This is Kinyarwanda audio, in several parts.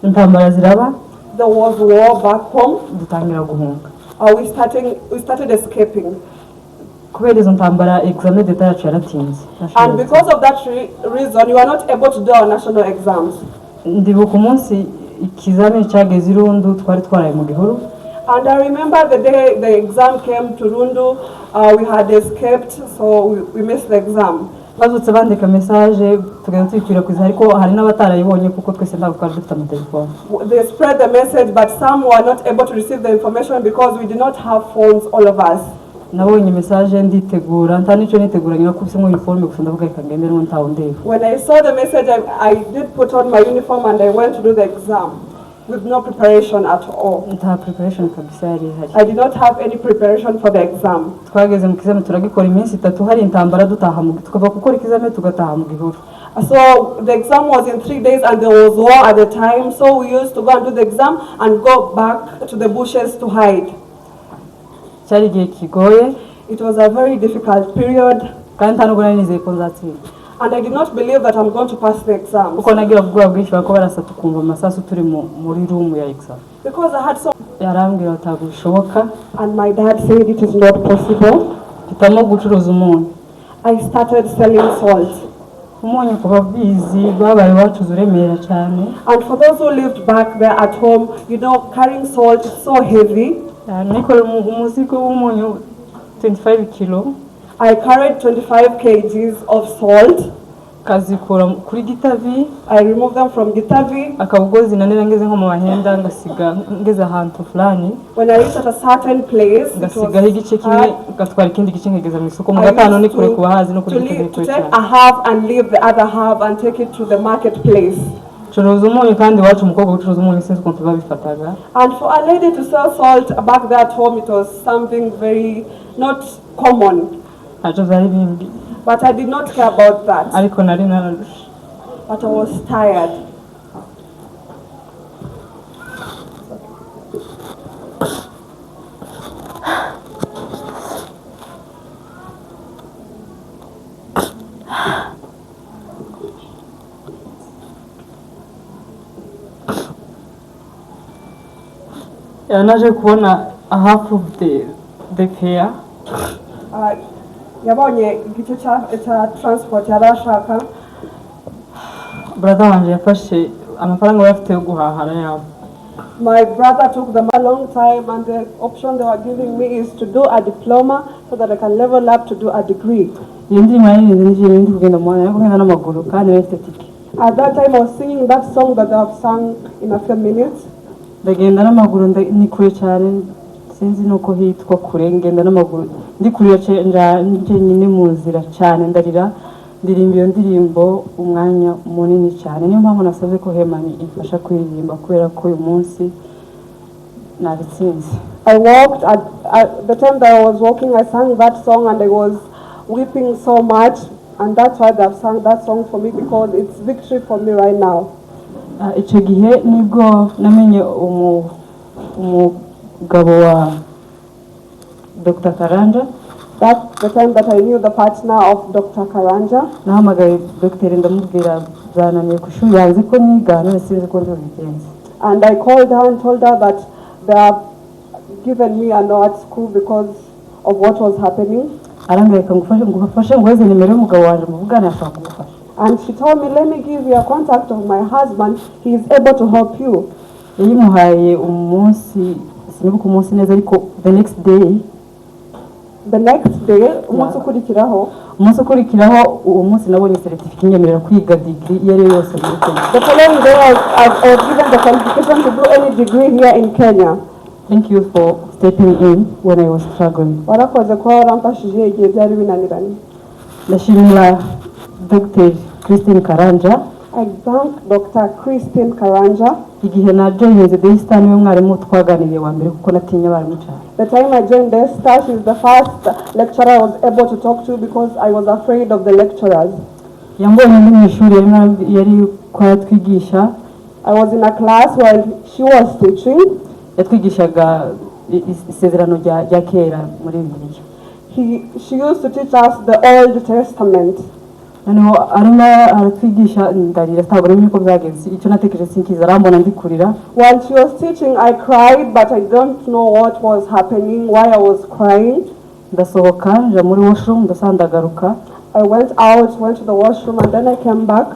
intambara ziraba. There was war back home. Dutangira guhunga. We started escaping. Kubera izo ntambara examen d'etat yacu yaratinze. And because of that reason, you are not able to do our national exams. Ndibuka umunsi ikizamini cyageze irundu twari twaraye mu gihuru. And I remember the day the exam came to Rundu, we had escaped, so we missed the exam. Bazutse bandika message tugenda twikira kwiza ariko hari n'abatarayibonye kuko twese ntabwo twari dufite amatelefone. They spread the message, but some were not able to receive the information because we did not have phones, all of us. Nabonye message nditegura nta nicyo niteguranye no kubise mu uniform gusa ndavuga reka ngende no ntawo ndeba. When I saw the message, I did put on my uniform and I went to do the exam with no preparation at all. Nta preparation kabisa yari hari. I did not have any preparation for the exam. Twageze mu kizame turagikora iminsi 3 hari intambara dutaha mu tukava gukora ikizame tugataha mu gihuru. So the exam was in 3 days and there was war at the time, so we used to go and do the exam and go back to the bushes to hide. Cyari gihe kigoye. It was a very difficult period. Kandi ntanubwo nari nizeye ko nzatsinda. And I did not believe that I'm going to pass the exam. Kuko nagira ubwoba bwinshi bako barasa tukumva amasasu turi muri room ya exam. Because I had so yarambwira atagushoboka. And my dad said it is not possible. Hitamo gucuruza umunyu. I started selling salt. Umunyu kuba bizi babaye wacuza uremera cyane. And for those who lived back there at home, you know, carrying salt is so heavy. Nikora umuzigo w'umunyu 25 kilo. I carried 25 kgs of salt. Kazikura kuri gitavi. I removed them from gitavi. Akabugozi nanera ngeze nko mu bahenda ngasiga ngeze ahantu fulani. When I reached at a certain place, ngasiga igice kimwe gatwara ikindi gice ngegeza mu isoko mu gatano ni kure kuba hazi no kuri gitavi. To take a half and leave the other half and take it to the marketplace. Curuza umunyu kandi wacu umukobwa ucuruza umunyu sinzi ukuntu babifataga. And for a lady to sell salt back there at home, it was something very not common. But I did not care about that. But I was tired. Naje kubona a half of the fare. Yabonye igice cha transport yarashaka. Brother wanje yafashe amafaranga bafite yo guhahara yabo. My brother took them a long time, and the option they were giving me is to do a diploma so that I can level up to do a degree. At that time I was singing that song that I have sung in a few minutes. Ndagenda n'amaguru ni kure cyane sinzi nuko hitwa kure ngenda n'amaguru ndi kure nje nyine mu nzira cyane ndarira ndirimba iyo ndirimbo umwanya munini cyane niyo mpamvu nasaze ko Hemani imfasha kuririmba kubera ko uyu munsi nabitsinze. I walked at the time that I was walking, I sang that song and I was weeping so much, and that's why they've sung that song for me, because it's victory for me right now. Icyo gihe nibwo namenye umugabo wa Dr. Karanja. That's the time that I knew the partner of Dr. Karanja. Nahamagaye Dr. ndamubwira zananiye ku ishuri yanze ko niga none sinzi ko nzobigenza. And I called her and told her that they have given me a no at school because of what was happening. Arambwira ko ngufashe ngweze nimero y'umugabo wanje muvugana ashaka kugufasha. And she told me, let me give you a contact of my husband. He is able to help you. Yimuhaye umunsi sinibuka umunsi neza ariko the next day umunsi ukurikiraho uwo munsi nabonye certificate nyemerera kwiga degree yari yose muri Kenya. The following day I was given the qualification to do any degree here in Kenya. Thank you for stepping in when I was struggling. Warakoze ko waramfashije igihe byari binaniranye. Ndashimira Dr. Christine Karanja. I thank Dr. Christine Karanja. Igihe na joined the Eastern we mwarimu twaganiriye wa mbere kuko natinya bari mucyane. The time I joined the Star, she is the first lecturer I was able to talk to because I was afraid of the lecturers. Yambonye ndi mu ishuri yari kwa twigisha. I was in a class while she was teaching. Yatwigishaga isezerano rya kera muri Bibiliya. She used to teach us the Old Testament. noneho arimo aratwigisha ndarira ntabwo niko byagenze icyo natekereje sinkiza arambona ndikurira. While she was teaching, I cried, but I don't know what was happening, why I was crying. Ndasohoka nja muri washroom ndasandagaruka. I went out, went to the washroom, and then I came back.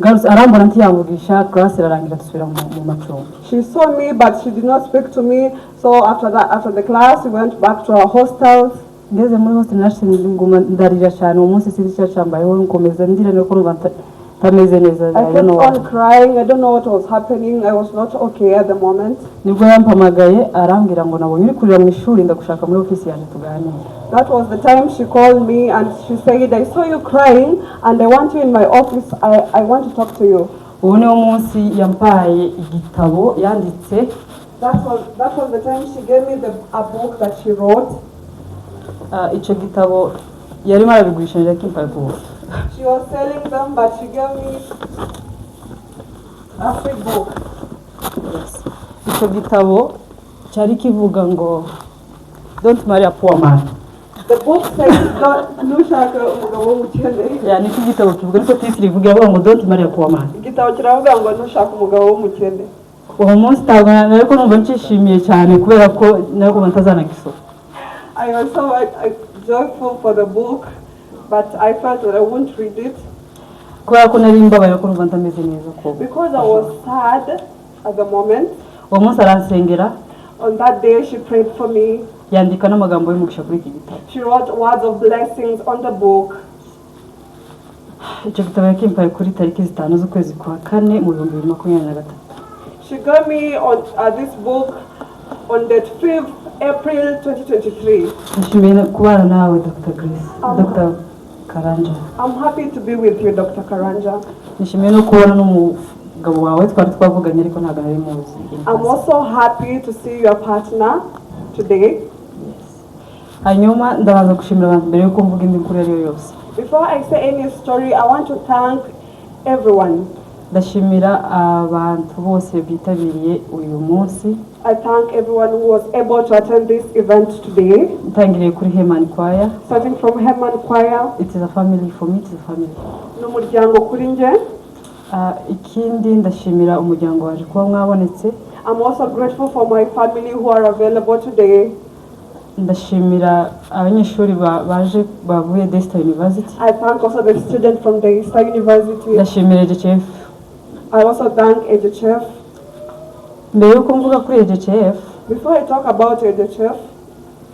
Girls arambona ntiyamugisha class irarangira dusubira mu macumbi. She saw me, but she did not speak to me. So after the class, we went back to our hostels. Ngeze muri hostel nashinze nguma ndarira cyane umunsi sinzi cyacambayeho nkomeza ndira no kurumva tameze neza. I kept on crying. I don't know what was happening. I was not okay at the moment. Nibwo yampamagaye arambwira ngo nabonye uri kurira mu ishuri ndagushaka muri office yaje tuganire. That was the time she called me and she said, I saw you crying and I want you in my office. I want to talk to you. Ubu niwo munsi yampaye igitabo yanditse. That was the time she gave me a book that she wrote. Icyo gitabo yarimo arabigurisha ndakimpaye ku. She was selling them, but she gave me a free book. Yes. Icyo gitabo cyari kivuga ngo don't marry a poor man. The book says ntushaka umugabo w'umukene. Yani iki gitabo kivuga niko title ivuga ngo don't marry a poor man. Igitabo kiravuga ngo ntushaka umugabo w'umukene. Uwo munsi ntabwo numva nshishimiye cyane kubera ko ntabwo ntazanagisoma. I was so joyful for the book, but I felt that I wouldn't read it. Kubera ko nari mbabaye ko numva ntameze neza ko. Because I was sad at the moment. Uwo munsi aransengera. On that day she prayed for me. Yandika n'amagambo y'umugisha kuri iki gitabo. She wrote words of blessings on the book. Icyo gitabo yakimpaye kuri tariki 5 z'ukwezi kwa 4 mu 2023. She got me on this book on the 5th April 2023. Nishimiye kubana nawe Dr. Grace. Dr. Karanja. I'm happy to be with you, Dr. Karanja. Nishimiye no kubana n'umugabo wawe twari twavuganye ariko ntabwo nari muzi. I'm also happy to see your partner today. Hanyuma ndabanza gushimira abantu mbere yuko mvuga indi nkuru ariyo yose. Before I say any story, I want to thank everyone. Ndashimira abantu bose bitabiriye uyu munsi. I thank everyone who was able to attend this event today. Ntangiriye kuri Heman Choir. Starting from Heman Choir. It is a family for me, it is a family. N'umuryango kuri nje. Ikindi ndashimira umuryango waje kuba mwabonetse. I'm also grateful for my family who are available today. Ndashimira abanyeshuri baje bavuye Desta University. I thank also the students from the Desta University. Ndashimira EJCF. I also thank EJCF. Mbere yuko mvuga kuri EJCF, before I talk about EJCF,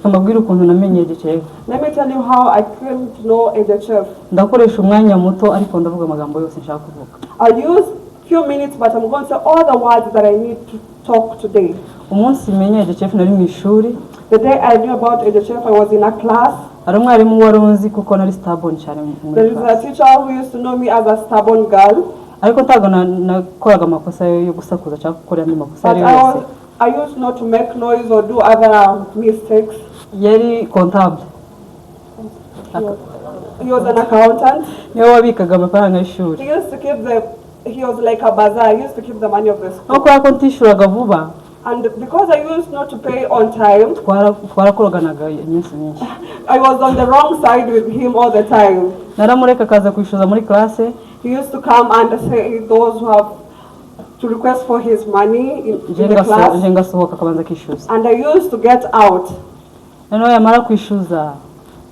amabwira ukuntu namenye EJCF. Let me tell you how I came to know EJCF. Ndakoresha umwanya muto ariko ndavuga amagambo yose nshaka kuvuga. I'll use few minutes but I'm going to say all the words that I need to talk today. Umunsi menye EJCF nari mu ishuri. The day I knew about EJCF, I was in a class. Ari umwarimu warunzi kuko nari stubborn cyane mu. There is a teacher who used to know me as a stubborn girl. Ariko ntago nakoraga amakosa yo gusakuza cyangwa gukora andi makosa ari yose. I used not to make noise or do other mistakes. Yari comptable. He was an accountant. Niwe wabikaga amafaranga y'ishuri. He was like a bazaar. He used to keep the money of the school. Nuko yakontishuraga vuba. And because I used not to pay on time, twarakoroganaga iminsi myinshi. I was on the wrong side with him all the time. Naramureka kaza kwishyuza muri classe. He used to come and say those who have to request for his money in the class. And I used to get out.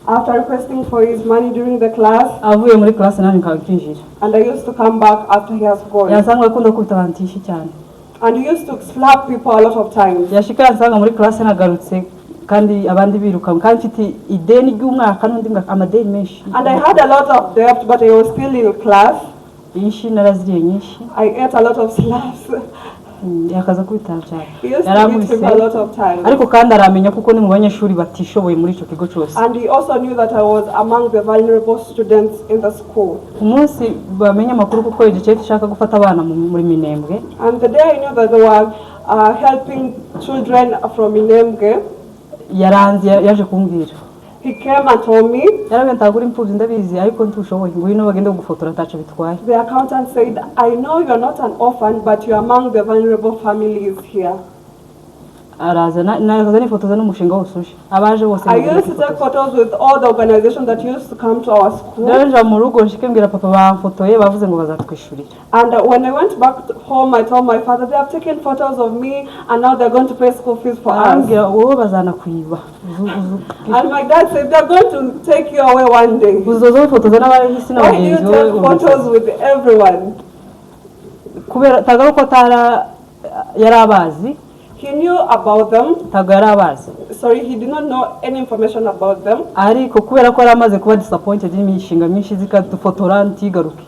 After requesting for his money during the class, and I used to come back after he has gone. And he used to slap people a lot of times. Kandi abandi biruka kandi mfite ideni ry'umwaka n'undi amadeni menshi. And I had a lot of debt but I was still in class. Inshi naraziriye nyinshi. I ate a lot of slaps. Yakaza kwitara cyane. He used to beat him a lot of times. Ariko kandi aramenya kuko ni mu banyeshuri batishoboye muri ico kigo cyose. And he also knew that I was among the vulnerable students in the school. Umunsi bamenya amakuru kuko EJCF ishaka gufata abana muri Minembwe. And the day I knew that they were helping children from Minembwe, yaje kumbwira. He came and told me. The accountant said, I know you're not an orphan, but you're among the vulnerable families here. araza nazana ifotoza n'umushinga wose uje abaje bose. I used to take photos with all the organizations that used to come to our school. Ndaje mu rugo nshike mbwira papa bamfotoye bavuze ngo bazatwishurira. And when I went back home, I told my father they have taken photos of me and now they're going to pay school fees for us. Ambwira wowe bazana kwiba. And my dad said they're going to take you away one day. Uzozo ifotoza n'abahissi n'abagenzi wowe. Take photos with everyone. Kubera tagaruko atara yarabazi. He knew about them. Tagarabazi. Sorry, he did not know any information about them. Ariko kubera ko aramaze kuba disappointed n'imishinga myinshi zikadufotora ntigaruke.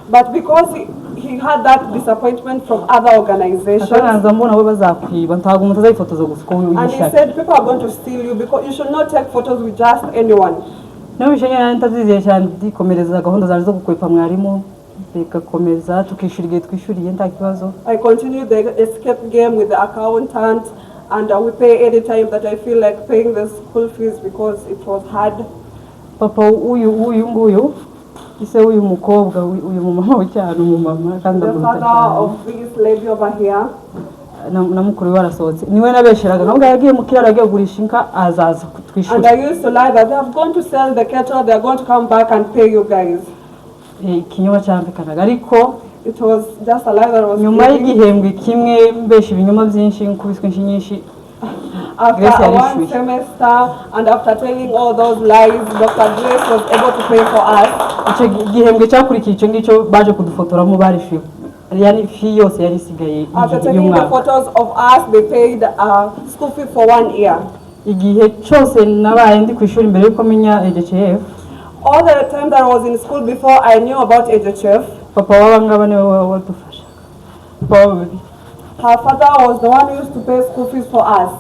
But because he had that disappointment from other organizations. Akaranza mbona we bazakwiba ntago umuntu azayifotoza gusa ko uyishaka. And he said people are going to steal you because you should not take photos with just anyone. No bishenye ntaziziye cyane dikomereza gahunda zaje zo gukwepa mwarimu. Bikakomeza tukishuriye twishuriye nta kibazo. I continue the escape game with the accountant and we pay any time that I feel like paying the school fees because it was hard. Papa uyu nguyu ise uyu mukobwa uyu mama w'cyane umumama kandi the father of this lady over here. Namukuru warasohotse niwe nabesheraga nabwo yagiye mu kiraro agiye gurisha inka azaza twishura. And I used to lie that they have gone to sell the cattle, they are going to come back and pay you guys. Ikinyoma cyambikanaga ariko it was just a lie that was nyuma y'igihembwe kimwe mbesha ibinyoma byinshi nkubiswe nyinshi. After one semester and after telling all those lies, Dr. Grace was able to pay for us. Icyo gihembwe cyakurikiye icyo ngicyo baje kudufotoramo barishyuye. Yani fee yose yari isigaye. After taking the photos of us, they paid school fee for 1 year. Igihe cyose nabaye ndi kwishuri mbere yuko menya HF. All the time that I was in school before I knew about HF. Papa wabangaba niwe wadufasha. Her father was the one who used to pay school fees for us.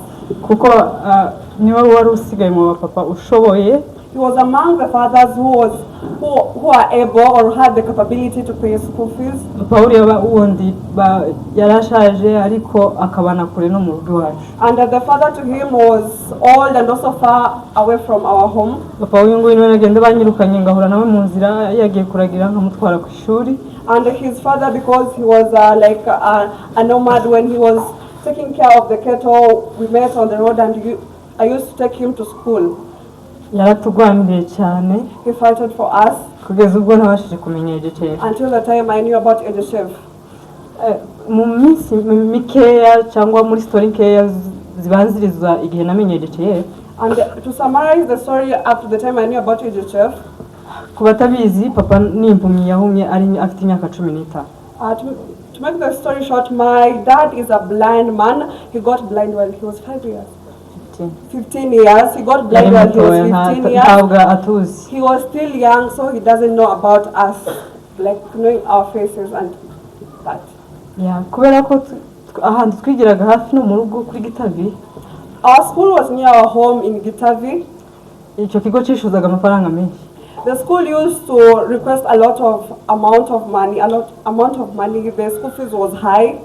Kuko niwe wari usigaye mu papa ushoboye. He was among the fathers who are able or had the capability to pay school fees. Paul yaba undi yarashaje ariko akabana kure no mu rugo wacu. And the father to him was old and also far away from our home. Papa uyu nguyu niwe nagende banyirukanye ngahura nawe mu nzira yagiye kuragira nkamutwara ku ishuri. And his father, because he was like a nomad, when he was taking care of the cattle, we met on the road and I used to take him to school. Yaratugwambiye cyane. He fought for us. Kugeza ubwo nabashije kumenya HF. Until the time I knew about HF. Mu minsi mikeya cyangwa muri story nkeya zibanziriza igihe namenye HF. And to summarize the story up to the time I knew about HF. Kubatabizi papa nimpumyi yahumye ari afite imyaka 15. To make the story short, my dad is a blind man. He got blind when he was 5 years. 15 years. He got blind when he was 15 years. He was still young, so he doesn't know about us, like knowing our faces and that. Yeah, kubera ko ahantu twigiraga hafi no mu rugo kuri Gitavi. Our school was near our home in Gitavi. Icyo kigo cishuzaga amafaranga menshi. The school used to request a lot of amount of money. The school fees was high.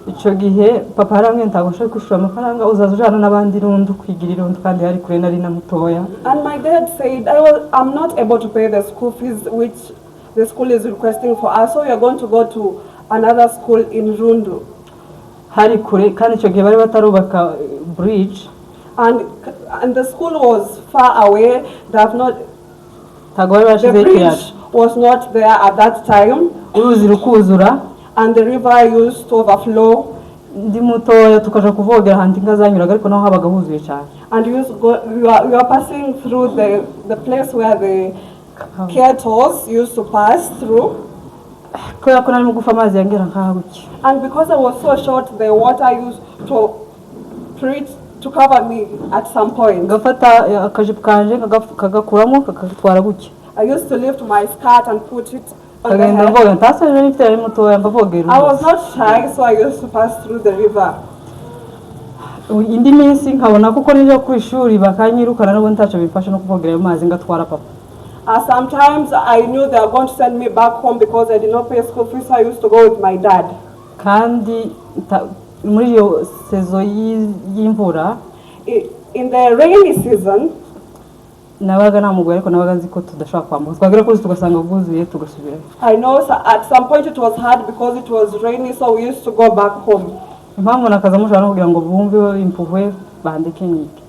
Icyo gihe papa haramwe ntagoshye kwishura amafaranga uzazujana n'abandi rundu kwigira irundu kandi hari kure nari na mutoya. And my dad said I'm not able to pay the school fees which the school is requesting for us, so we are going to go to another school in Rundu. Hari kure kandi icyo gihe bari batarubaka bridge. And the school was far away. The bridge was not there at that time. Uruzi rukuzura. And the river used to overflow. Ndi mutoya tukaja kuvogera hantu inka zanyuraga ariko naho habaga huzuye cyane. And we were passing through the place where the cattle used to pass through. Kubera ko nari mu gufa amazi yangera nkaha guki. And because I was so short, the water used to cover me at some point. Gafata akajipo kanje kagakuramo kagatwara guki. I used to lift my skirt and put it on the head. I was not shy, so I used to pass through the river. Indi minsi nkabona kuko nije ku ishuri bakanyirukana nabo ntacho bifasha no kuvogera amazi ngatwara papa. Sometimes I knew they were going to send me back home because I did not pay school fees, so I used to go with my dad. Kandi muri yo sezo y'imvura in the rainy season nabaga namugore ariko nabaga nzi ko tudashaka kwambuka twagira ko tugasanga bwuzuye tugasubira. I know at some point it was hard because it was rainy, so we used to go back home. impamvu nakaza mushaka kugira ngo bumve impuhwe bandike nyige.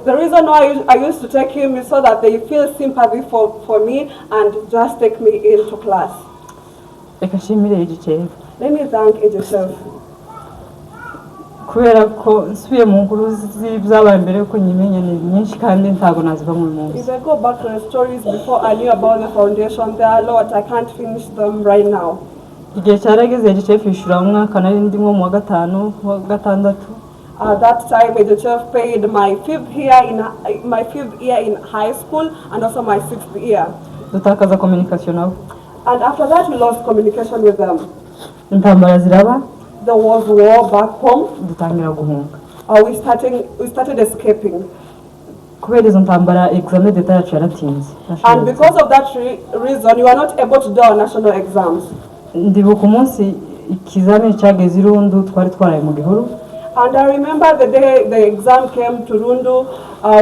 The reason why I used to take him is so that they feel sympathy for me and just take me into class. Reka nshimire Yige. Let me thank Yige. Kubera ko nsubiye mu nkuru z'ibyabaye mbere yuko nyimenya ni nyinshi kandi ntago naziva mu munsi. If I go back to the stories before I knew about the foundation, there are a lot. I can't finish them right now. Igihe cyarageze Yige fishura umwaka nari ndimo mu wa gatanu wa gatandatu. That time Yige paid my fifth year in high school and also my 6th year. Dutakaza communication nabo. And after that we lost communication with them. Intambara ziraba. There was war back home. Dutangira guhunga. We started escaping. Kubera izo ntambara examen d'etat yacu yaratinze. And because of that reason, you are not able to do our national exams. Ndibuka umunsi ikizamini cyageze irundu twari twaraye mu gihuru. And I remember the day the exam came to Rundu,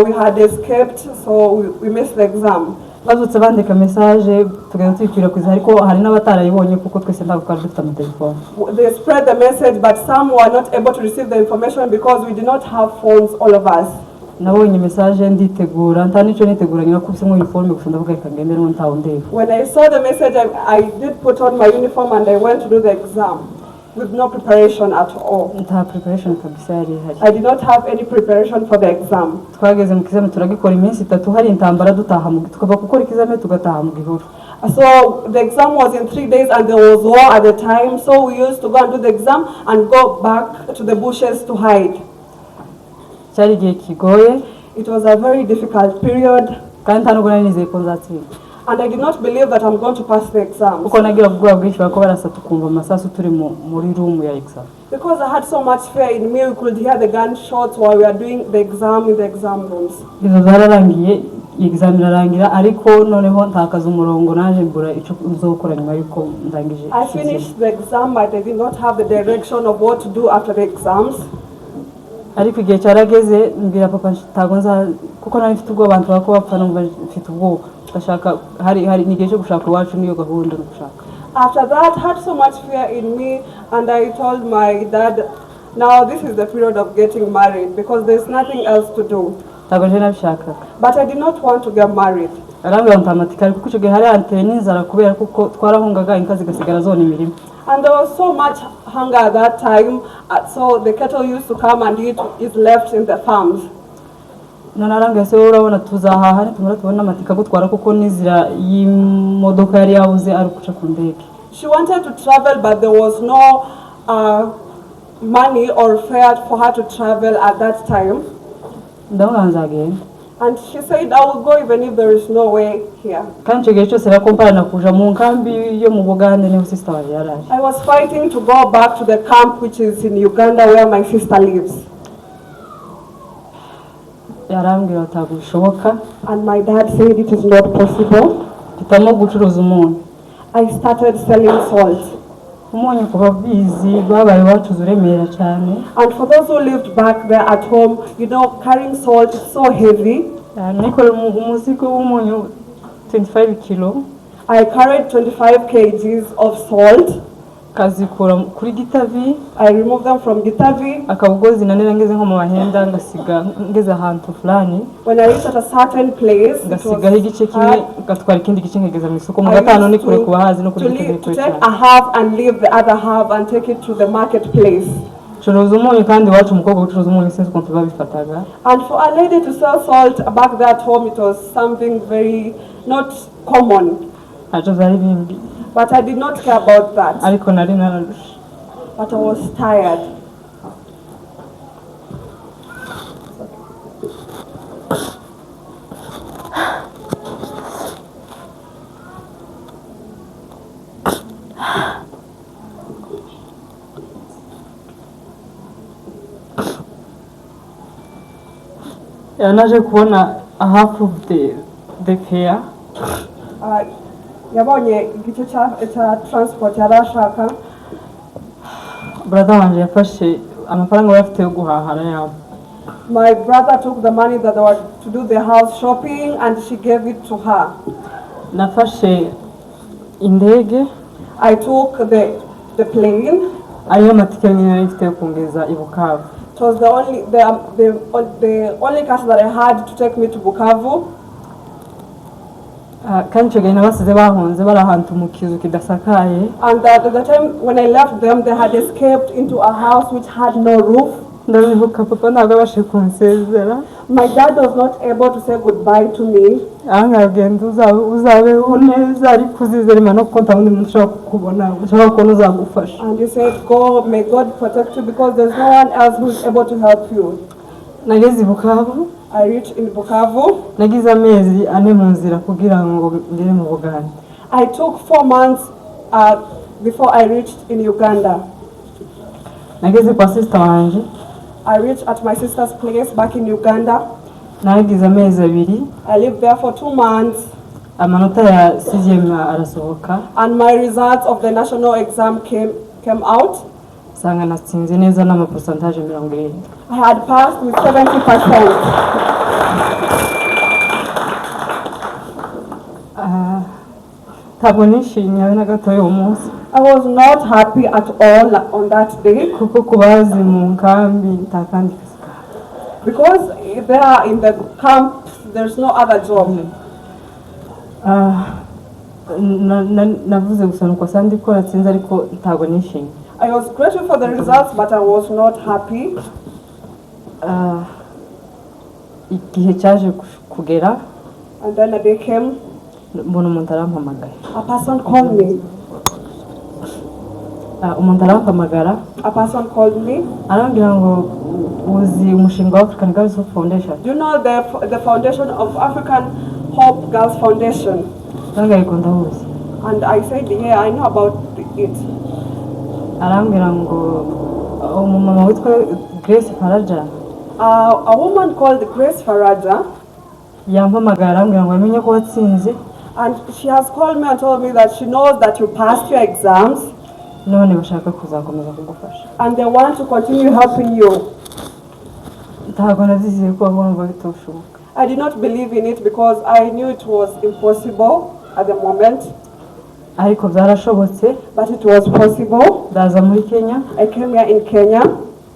we had escaped, so we missed the exam. Bazutse bandika message tugenda twikira kwiza ariko hari n'abatarayibonye kuko twese ntabwo twari dufite amatelefone. They spread the message but some were not able to receive the information because we did not have phones, all of us. Nabonye message nditegura nta nicyo niteguranye nakubise mu uniform gusa ndavuga reka ngendere mu ntawo ndebe. When I saw the message, I did put on my uniform and I went to do the exam with no preparation at all. Nta preparation kabisa yari hari. I did not have any preparation for the exam. Twageze mu kizame turagikora iminsi 3 hari intambara dutaha mu tukava gukora ikizame tugataha mu gihuru. So the exam was in 3 days and there was war at the time, so we used to go and do the exam and go back to the bushes to hide. Cyari igihe kigoye. It was a very difficult period. Kandi ntanubwo nari nizeye ko nzatsinda. And I did not believe that I'm going to pass the exam. Uko nagira ubwoba bwinshi bako barasa tukumva amasasu turi muri room ya exam. Because I had so much fear in me, we could hear the gunshots while we are doing the exam in the exam rooms. Izo zararangiye exam irarangira ariko noneho ntakaza umurongo naje mbura ico nzokora nyuma yuko ndangije. I finished the exam but I did not have the direction of what to do after the exams. Ariko igihe cyarageze mbira papa ntago nza kuko nari mfite ubwoba abantu bako bapfa numva mfite ubwoba. Ndashaka hari nigiye cyo gushaka iwacu niyo gahunda no gushaka. After that, I had so much fear in me and I told my dad, now this is the period of getting married because there's nothing else to do. Ntago je nabishaka. But I did not want to get married. Arambira ntamatikari kuko cyo gihe hari antene n'inzara kubera kuko twarahungaga inkazi gasigara zone imirimo. And there was so much hunger at that time, so the cattle used to come and eat is left in the farms. Nanaranga se urabona tuzahaha nitumara tubona amatika gutwara kuko nizira y'imodoka yari yabuze ari kuca ku ndege. She wanted to travel but there was no money or fare for her to travel at that time. Ndabanza again. And she said I will go even if there is no way here. Kandi cyo cyose rakompara na kuja mu nkambi yo mu Bugande niho sister waje yaraje. I was fighting to go back to the camp which is in Uganda where my sister lives. Yarambwira atagushoboka. And my dad said it is not possible. Tutamo gucuruza umunyu. I started selling salt. Umunyu kuba bizi babaye wacuza uremera cyane. And for those who lived back there at home, you know, carrying salt is so heavy. Nikora umuzigo w'umunyu 25 kilo. I carried 25 kgs of salt. Kazikura kuri Gitavi. I removed them from Gitavi. Akabugozi nanera ngeze nko mu bahenda ngasiga ngeze ahantu fulani. When I reached at a certain place, ngasiga igice kimwe gatwara ikindi gice ngegeza mu isoko mu gatano ni kure kubahazi no kuri Gitavi to take a half and leave the other half and take it to the marketplace. Curuza umunyu kandi wacu umukobwa ucuruza umunyu sinzi ukuntu babifataga. And for a lady to sell salt back there at home, it was something very not common. Acho zari bimbi. But I did not care about that. Ariko nari nararusha. But I was tired. Yanaje kubona a half of the fare. Yabonye igice cha transport yarashaka. Brother wanje yafashe amafaranga bafite yo guhahara yabo. My brother took the money that they were to do the house shopping and she gave it to her. Nafashe indege. I took the plane. ariyo matike nyine ifite kungeza i Bukavu. It was the only cash that I had to take me to Bukavu. Kandi icyo gihe nabasize bahunze bari ahantu mu kizu kidasakaye. And at the time when I left them, they had escaped into a house which had no roof. Ndabibuka papa ntabwo abashe kunsezera. My dad was not able to say goodbye to me. Angagenda uzabeho neza ariko uzizerema no konta undi muntu ushaka kubona uzagufasha. And he said, go, may God protect you because there's no one else who's able to help you. Nageze i Bukavu. I reached in Bukavu. Nagize amezi ane mu nzira kugira ngo ngere mu Buganda. I took 4 months before I reached in Uganda. Nageze kwa sister wanje. I reached at my sister's place back in Uganda. Nagize amezi abiri. I lived there for 2 months. Amanota ya CGM arasohoka. And my results of the national exam came out. Sanga natsinze neza n'ama percentage 70. I had passed with 70%. Ntabwo nishimye na gatoya umunsi. I was not happy at all on that day. Kuko kubazi mu nkambi ntakandi kasika. Because there in the camp there's no other job. Navuze gusa nuko sandi ko natsinze ariko ntabwo nishimye. I was grateful for the results, but I was not happy. Igihe cyaje kugera. And then a day came. Mbona umuntu arampamagaye. A person called me. Umuntu arampamagara. A person called me. Arambwira ngo uzi umushinga wa African Girls Hope Foundation. Do you know the foundation of African Hope Girls Foundation? And I said, yeah, I know about it. Arambwira ngo umumama witwa Grace Faraja. A woman called Grace Faraja. Yampamagara arambwira ngo amenye ko watsinze. And she has called me and told me that she knows that you passed your exams. None bashaka kuzakomeza kugufasha. And they want to continue helping you. Ntabwo nazize ko ngo bitoshoboka. I did not believe in it because I knew it was impossible at the moment. Ariko byarashobotse. But it was possible. Ndaza muri Kenya. I came here in Kenya.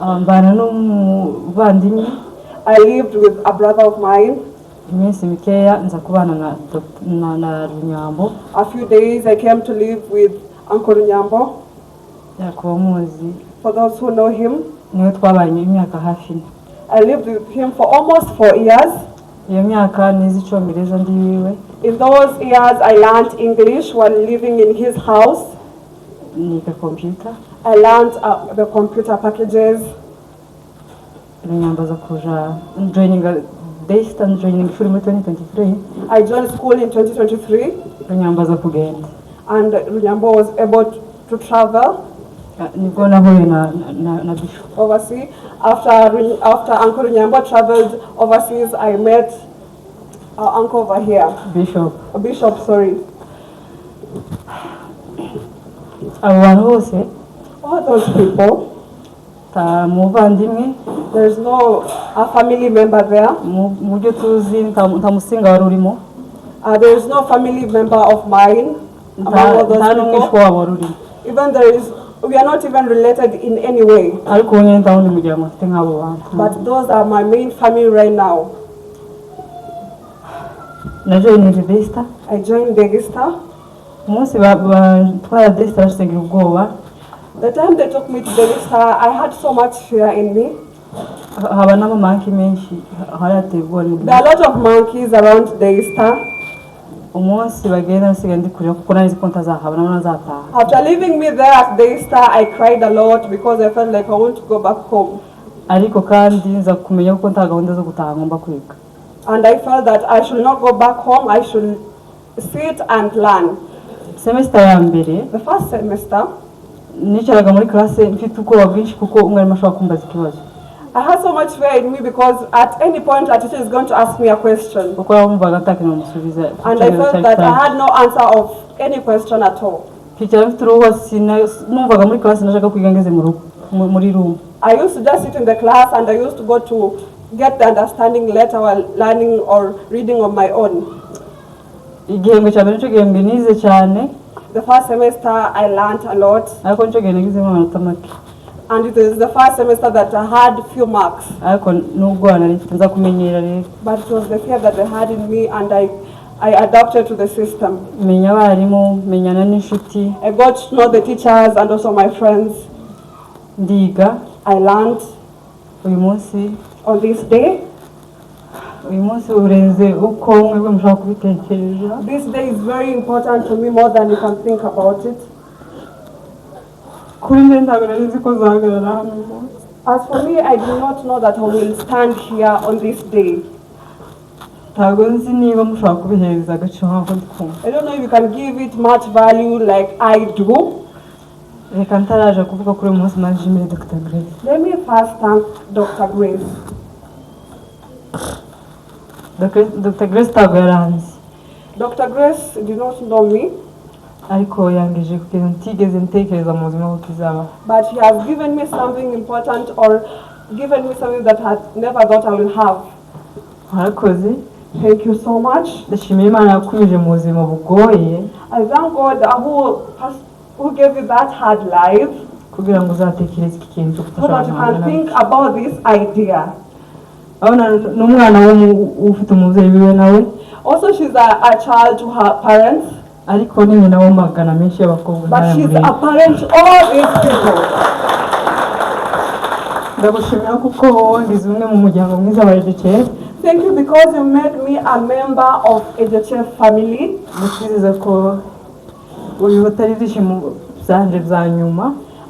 Mbana n'umuvandimwe. I lived with a brother of mine. Iminsi mikeya nza kubana na Runyambo. A few days I came to live with Uncle Runyambo. Yakuba muzi. For those who know him. Niwe twabanye imyaka hafi. I lived with him for almost 4 years. Iyo myaka nizi Icyongereza ndi wiwe. In those years I learned English while living in his house. Niga computer. I learned the computer packages. Runyambo za kuja joining Daystar joining ishuri muri 2023. I joined school in 2023. Runyambo za kugenda. And Runyambo was able to travel. Nibwo nahuye na Bishop. Overseas. After Uncle Runyambo traveled overseas, I met our uncle over here. Bishop, sorry. All those people. There's no a family member there. There is no family member of mine among all those people. Even we are not even related in any way. But those are my main family right now. I joined Daystar. The time they took me to Daystar, I had so much fear in me. There are a lot of monkeys around Daystar. After leaving me there at Daystar, I cried a lot because I felt like I want to go back home. And I felt that I should not go back home, I should sit and learn. The first semester, I had so much fear in me because at any point a teacher is going to ask me a question. And I felt that I had no answer of any question at all. I used to just sit in the class and I used to go to get the understanding letter while learning or reading on my own. The first semester I learned a lot. And it is the first semester that I had few marks. ariko nubwo nza kumenyera rero. But it was the fear that they had in me, and I adapted to the system. Menya abarimu, menyana n'inshuti. I got to know the teachers and also my friends. Ndiga. I learned. Uyu munsi. On this day. Uyu munsi urenze uko mwebwe mushaka kubitekereza. This day is very important to me, more than you can think about it. As for me, I do not know that I will stand here on this day. I don't know if you can give it much value like I do. Let me first thank Dr. Grace. Dr. Grace Dr. Grace did not know me. But he has given me something important, or given me something that I never thought I will have. Thank you so much. I thank God who gave you that hard life, so that you can think about this idea. Also, she's a child to her parents. But she's a parent to all these people. Thank you because you made me a member of HF family.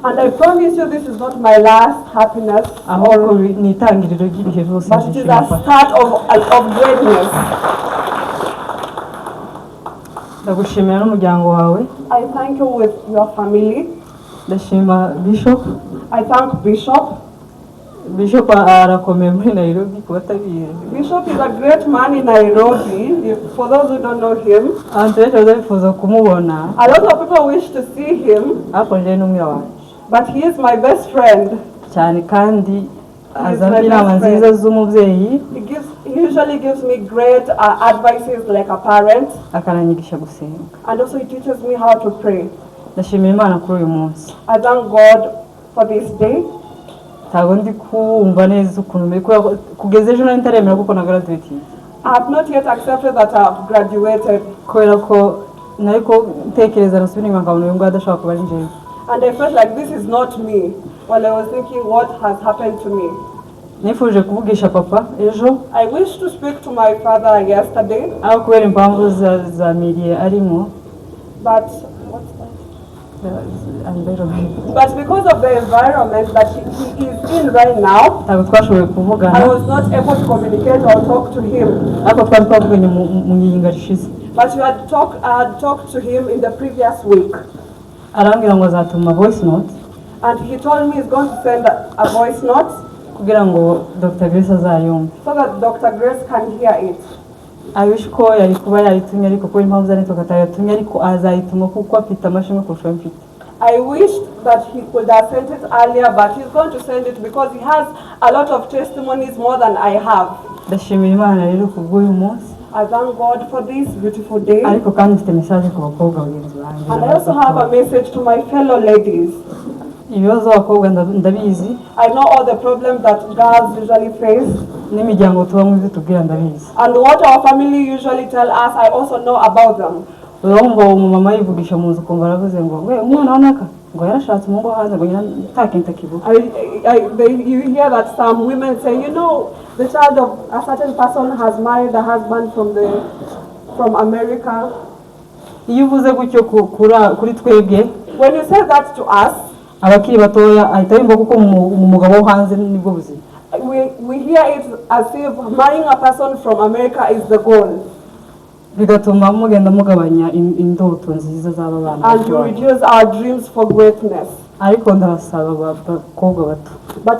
And I promise you this is not my last happiness, but it is a start of greatness. I thank you with your family. I thank Bishop. Bishop is a great man in Nairobi. For those who don't know him, a lot of people wish to see him, but he is my best friend. He usually gives me great advices like a parent, and also he teaches me how to pray. I thank God for this day. I have not yet accepted that I have graduated, and I felt like this is not me while I was thinking what has happened to me. I wish to speak to my father yesterday, but because of the environment that he is in right now, I was not able to communicate or talk to him. But I had talked to him in the previous week. And he told me he's going to send a voice note, so that Dr. Grace can hear it. I wish that he could have sent it earlier, but he's going to send it because he has a lot of testimonies more than I have. I thank God for this beautiful day. And I also have a message to my fellow ladies. I know all the problems that girls usually face, and what our family usually tell us, I also know about them. You hear that some women say, you know, the child of a certain person has married a husband from America. When you say that to us, we hear it as if marrying a person from America is the goal. And to reduce our dreams for greatness. But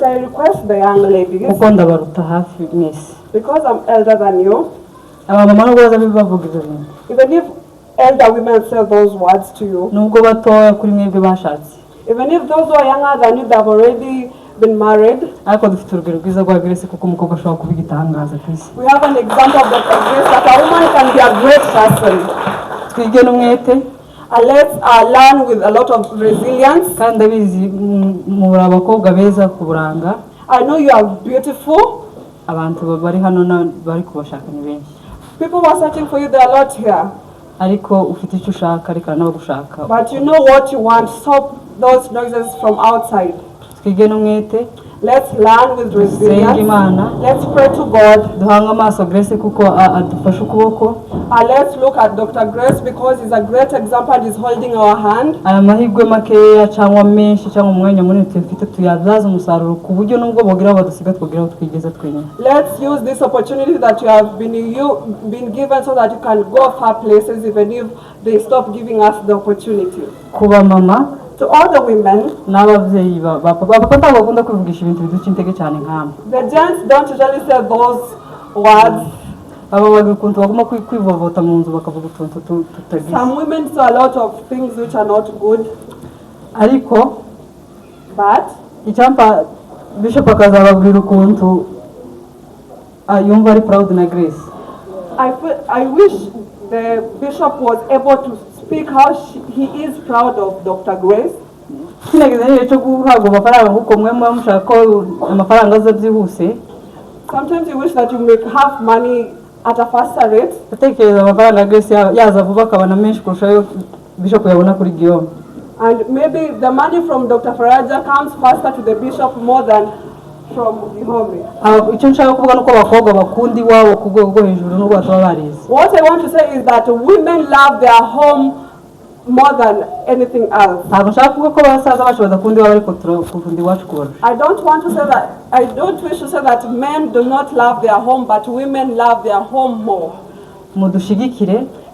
I request the young ladies, because I'm elder than you, even if elder women say those words to you, even if those who are younger than you, they have already been married, we have an example of the grace that a woman can be a great person. And let's learn with a lot of resilience. I know you are beautiful. People were searching for you, there are a lot here. But you know what you want. Stop those noises from outside. Let's learn with resilience. Let's pray to God. Let's look at Dr. Grace because he's a great example and he's holding our hand. Let's use this opportunity that you have been given so that you can go far places even if they stop giving us the opportunity. To all the women, the gents don't usually say those words. Some women say a lot of things which are not good. But Bishop I wish the bishop was able to speak how he is proud of Dr. Grace. Sometimes you wish that you may have money at a faster rate. And maybe the money from Dr. Faraja comes faster to the bishop more than from Ubuhamya. What I want to say is that women love their home more than anything else. I don't wish to say that men do not love their home, but women love their home more.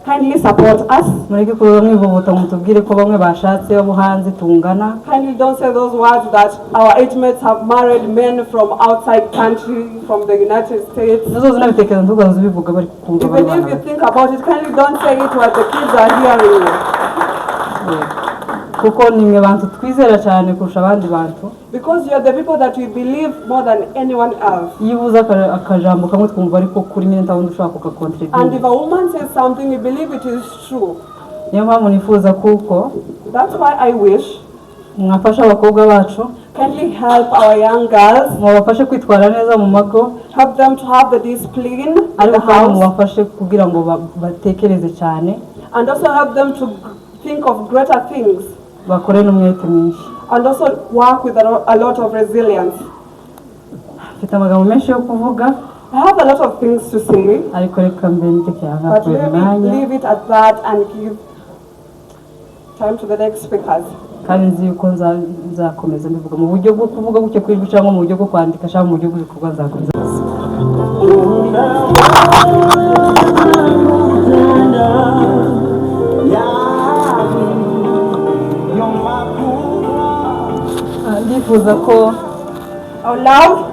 Kindly support us. Kindly don't say those words that our age mates have married men from outside country, from the United States. Even if you think about it, kindly don't say it while the kids are hearing you. Because you are the people that we believe more than anyone else. And if a woman says something, we believe it is true. That's why I wish kindly help our young girls, help them to have the discipline in the house, and also help them to think of greater things. And also work with a lot of resilience. I have a lot of things to say, but maybe leave it at that and give time to the next speakers. Out loud.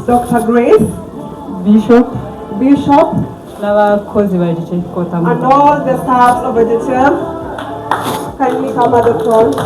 Dr. Grace, Bishop, and all the staffs of the church, kindly come at the front.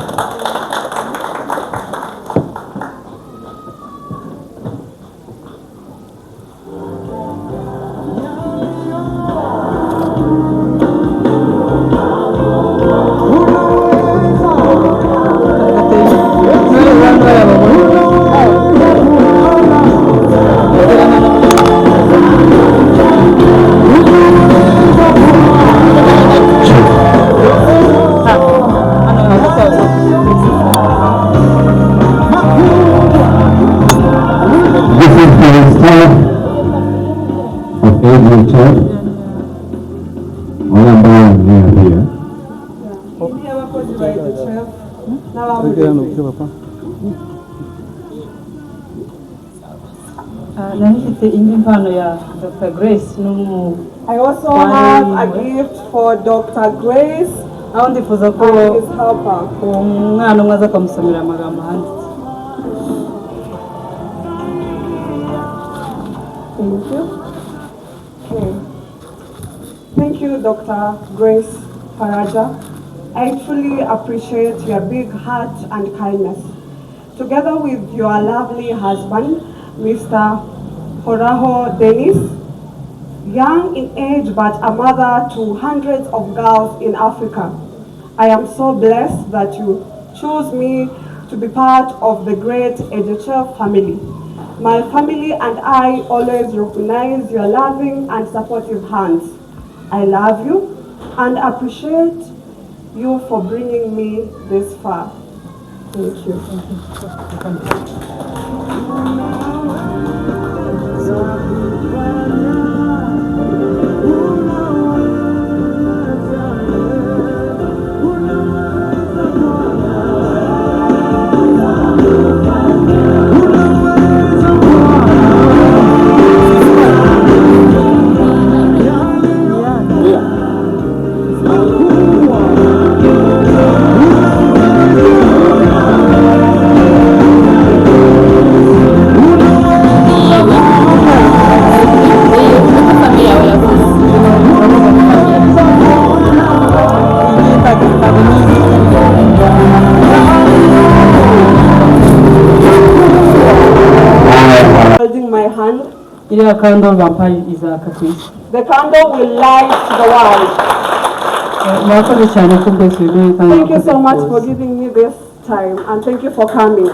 Dr. Grace. I also have a gift for Dr. Grace and his helper. Thank you. Okay. Thank you, Dr. Grace Faraja. I truly appreciate your big heart and kindness. Together with your lovely husband, Mr. Horaho Dennis, young in age but a mother to hundreds of girls in Africa. I am so blessed that you choose me to be part of the great EJHL family. My family and I always recognize your loving and supportive hands. I love you and appreciate you for bringing me this far. Thank you. Holding my hand. The candle will light the world. Thank you so much for giving me this time and thank you for coming.